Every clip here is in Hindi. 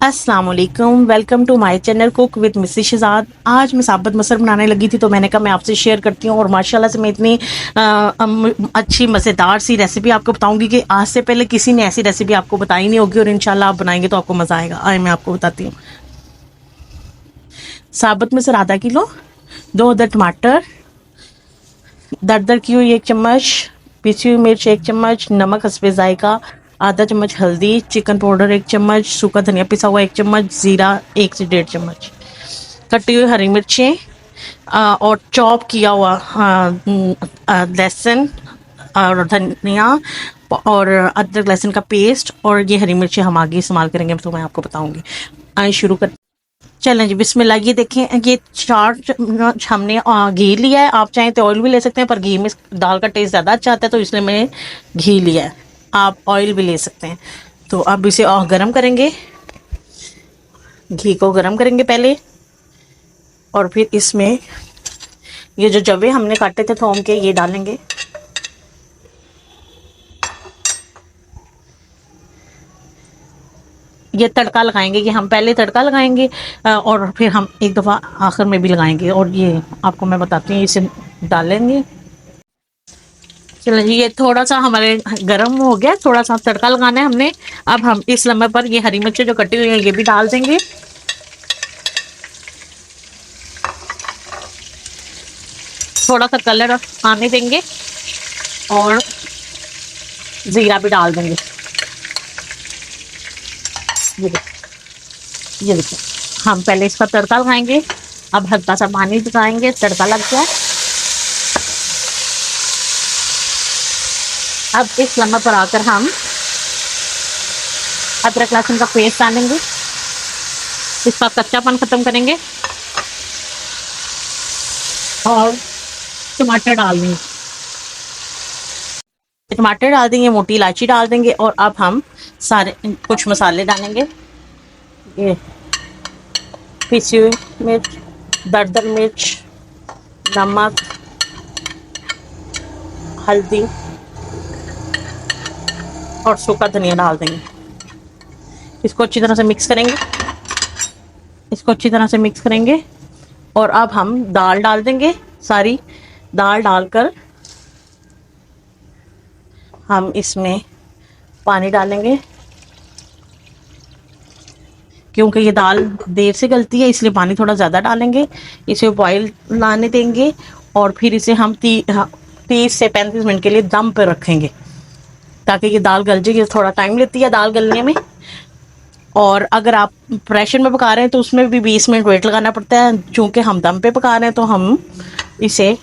अस्सलाम वालेकुम, welcome to my channel cook with mrs Shahzad. आज मैं साबुत मसर बनाने लगी थी तो मैंने कहा मैं आपसे शेयर करती हूँ और माशाल्लाह से मैं इतनी अच्छी मज़ेदार सी रेसिपी आपको बताऊंगी कि आज से पहले किसी ने ऐसी रेसिपी आपको बताई नहीं होगी और इंशाल्लाह आप बनाएंगे तो आपको मज़ा आएगा। आए मैं आपको बताती हूँ। साबुत मसर आधा किलो, 2 अदद टमाटर, दरदर की हुई 1 चम्मच, पिसी हुई मिर्च 1 चम्मच, नमक हस्बे जायका, आधा चम्मच हल्दी, चिकन पाउडर 1 चम्मच, सूखा धनिया पिसा हुआ 1 चम्मच, जीरा 1 से 1.5 चम्मच, कटी हुई हरी मिर्चें और चॉप किया हुआ लहसुन और धनिया और अदरक लहसुन का पेस्ट। और ये हरी मिर्चें हम आगे इस्तेमाल करेंगे तो मैं आपको बताऊंगी। आइए शुरू कर। चलें जी, बिस्मिल्लाह। ये देखें, ये 4 चम्मच हमने घी लिया है। आप चाहें तो ऑयल भी ले सकते हैं पर घी में दाल का टेस्ट ज़्यादा अच्छा आता है तो इसलिए मैंने घी लिया है। आप ऑयल भी ले सकते हैं। तो अब इसे गरम करेंगे, घी को गरम करेंगे पहले और फिर इसमें ये जो जवे हमने काटे थे थोम के ये डालेंगे। ये तड़का लगाएंगे, कि हम पहले तड़का लगाएंगे और फिर हम एक दफ़ा आखिर में भी लगाएंगे। और ये आपको मैं बताती हूँ, इसे डालेंगे। चलो जी, ये थोड़ा सा हमारे गरम हो गया, थोड़ा सा तड़का लगाना है हमने। अब हम इस लम्हे पर ये हरी मिर्चें जो कटी हुई है ये भी डाल देंगे। थोड़ा सा कलर आने देंगे और जीरा भी डाल देंगे। ये देखिए, हम पहले इसका तड़का लगाएंगे। अब हल्का सा पानी लगाएंगे, तड़का लग गया। अब इस लम्हे पर आकर हम अदरक लहसुन का पेस्ट डालेंगे, इसका कच्चापन खत्म करेंगे और टमाटर डाल देंगे। टमाटर डाल देंगे, मोटी इलायची डाल देंगे और अब हम सारे कुछ मसाले डालेंगे। ये पिसी हुई मिर्च, दरदर मिर्च, नमक, हल्दी और सूखा धनिया डाल देंगे। इसको अच्छी तरह से मिक्स करेंगे, इसको अच्छी तरह से मिक्स करेंगे और अब हम दाल डाल देंगे। सारी दाल डालकर हम इसमें पानी डालेंगे, क्योंकि ये दाल देर से गलती है इसलिए पानी थोड़ा ज़्यादा डालेंगे। इसे बॉईल लाने देंगे और फिर इसे हम 30 से 35 मिनट के लिए दम पर रखेंगे ताकि ये दाल गल जाए। थोड़ा टाइम लेती है दाल गलने में। और अगर आप प्रेशर में पका रहे हैं तो उसमें भी 20 मिनट वेट लगाना पड़ता है। चूँकि हम दम पे पका रहे हैं तो हम इसे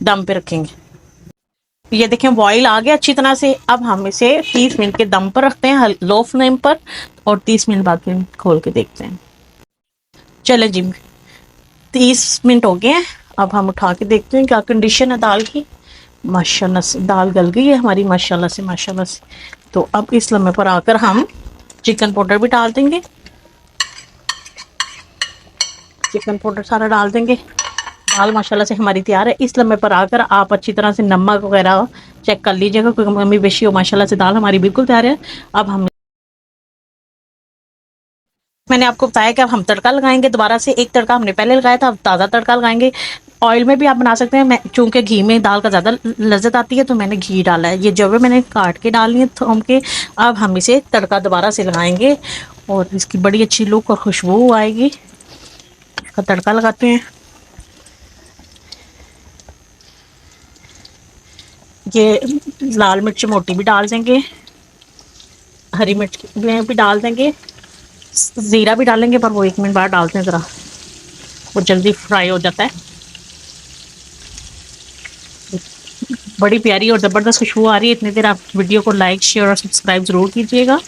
दम पे रखेंगे। ये देखें, बॉईल आ गया अच्छी तरह से। अब हम इसे 30 मिनट के दम पर रखते हैं, लो फ्लेम पर, और 30 मिनट बाद फिर खोल के देखते हैं। चले जी, 30 मिनट हो गए हैं। अब हम उठा के देखते हैं क्या कंडीशन है दाल की। माशाल्लाह से दाल गल गई है हमारी, माशाल्लाह से माशाल्लाह से। तो अब इस लम्हे पर आकर हम चिकन पाउडर भी डाल देंगे। चिकन पाउडर सारा डाल देंगे। दाल माशाल्लाह से हमारी तैयार है। इस लम्हे पर आकर आप अच्छी तरह से नमक वगैरह चेक कर लीजिएगा, कोई कमी बेशी हो। माशाल्लाह से दाल हमारी बिल्कुल तैयार है। अब हम मैंने आपको बताया कि अब हम तड़का लगाएंगे दोबारा से। एक तड़का हमने पहले लगाया था, अब ताज़ा तड़का लगाएंगे। ऑयल में भी आप बना सकते हैं, मैं चूँकि घी में दाल का ज़्यादा लज्जत आती है तो मैंने घी डाला है। ये जवे मैंने काट के डाली है थोम के। अब हम इसे तड़का दोबारा से लगाएंगे और इसकी बड़ी अच्छी लुक और खुशबू आएगी। इसका तड़का लगाते हैं। ये लाल मिर्च मोटी भी डाल देंगे, हरी मिर्च भी डाल देंगे, ज़ीरा भी डालेंगे पर वो 1 मिनट बाद डालते हैं, ज़रा वो जल्दी फ्राई हो जाता है। बड़ी प्यारी और ज़बरदस्त खुशबू आ रही है। इतनी देर आप वीडियो को लाइक शेयर और सब्सक्राइब ज़रूर कीजिएगा,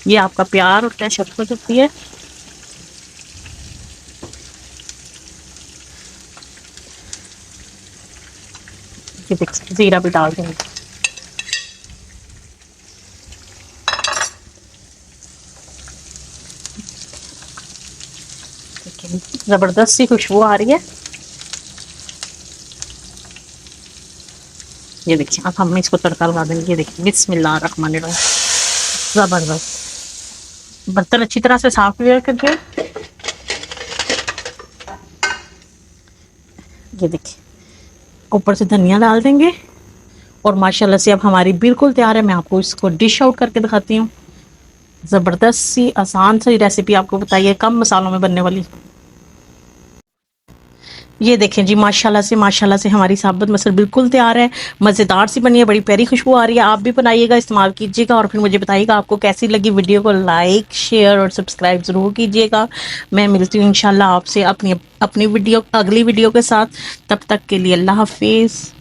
ये आपका प्यार होता है, शफ़क़त होती है। ज़ीरा भी डाल देंगे। ज़बरदस्त सी खुशबू आ रही है। ये देखिए, अब हम इसको तड़का लगा देंगे। ये देखिए, बिस्मिल्लाह रहमान रहीम, ज़बरदस्त। बर्तन अच्छी तरह से साफ करके, ये देखिए ऊपर से धनिया डाल देंगे और माशाल्लाह से अब हमारी बिल्कुल तैयार है। मैं आपको इसको डिश आउट करके दिखाती हूँ। ज़बरदस्त सी आसान सी रेसिपी आपको बताइए, कम मसालों में बनने वाली। ये देखें जी माशाल्लाह से हमारी साबुत मसल बिल्कुल तैयार है, मज़ेदार सी बनी है, बड़ी प्यारी खुशबू आ रही है। आप भी बनाइएगा, इस्तेमाल कीजिएगा और फिर मुझे बताइएगा आपको कैसी लगी। वीडियो को लाइक शेयर और सब्सक्राइब ज़रूर कीजिएगा। मैं मिलती हूँ इंशाल्लाह आपसे अपनी वीडियो अगली वीडियो के साथ। तब तक के लिए अल्लाह हाफिज़।